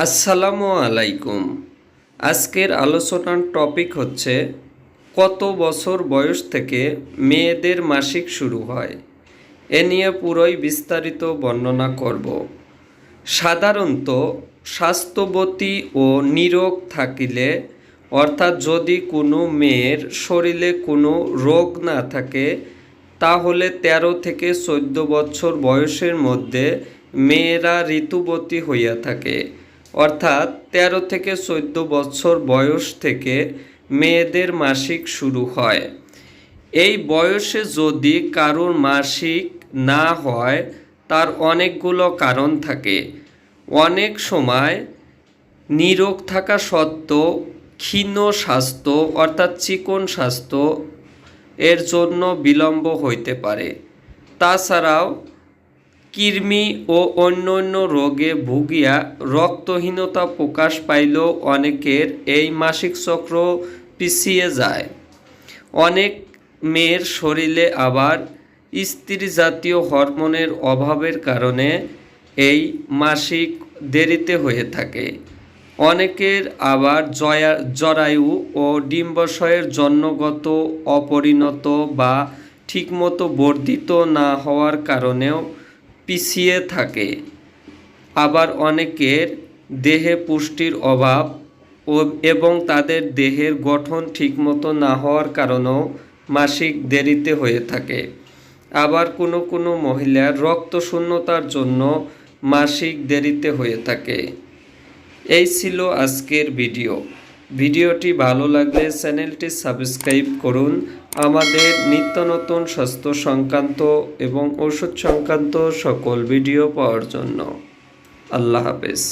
আসসালামু আলাইকুম। আজকের আলোচনার টপিক হচ্ছে কত বছর বয়স থেকে মেয়েদের মাসিক শুরু হয়। এ নিয়ে পুরোই বিস্তারিত বর্ণনা করব। সাধারণত স্বাস্থ্যবতী ও নিরোগ থাকিলে, অর্থাৎ যদি কোনো মেয়ের শরীরে কোনো রোগ না থাকে, তাহলে 13 থেকে 14 বছর বয়সের মধ্যে মেয়েরা ঋতুবতী হইয়া থাকে। অর্থাৎ 13 থেকে 14 বছর বয়স থেকে মেয়েদের মাসিক শুরু হয়। এই বয়সে যদি কারোর মাসিক না হয়, তার অনেকগুলো কারণ থাকে। অনেক সময় নিরোগ থাকা সত্ত্বেও ক্ষীণ স্বাস্থ্য অর্থাৎ চিকন স্বাস্থ্য এর জন্য বিলম্ব হইতে পারে। তাছাড়াও কৃমি ও অন্যান্য রোগে ভুগিয়া রক্তহীনতা প্রকাশ পাইলেও অনেকের এই মাসিক চক্র পিছিয়ে যায়। অনেক মেয়ের শরীরে আবার স্ত্রী জাতীয় হরমোনের অভাবের কারণে এই মাসিক দেরিতে হয়ে থাকে। অনেকের আবার জরায়ু ও ডিম্বাশয়ের জন্মগত অপরিণত বা ঠিকমতো বর্ধিত না হওয়ার কারণেও পিছিয়ে থাকে। আবার অনেকের দেহে পুষ্টির অভাব এবং তাদের দেহের গঠন ঠিকমতো না হওয়ার কারণেও মাসিক দেরিতে হয়ে থাকে। আবার কোনো কোনো মহিলার রক্তশূন্যতার জন্য মাসিক দেরিতে হয়ে থাকে। এই ছিল আজকের ভিডিওটি ভালো লাগলে চ্যানেলটি সাবস্ক্রাইব করুন আমাদের নিত্য নতুন স্বাস্থ্য সংক্রান্ত এবং ওষুধ সংক্রান্ত সকল ভিডিও পাওয়ার জন্য। আল্লাহ হাফেজ।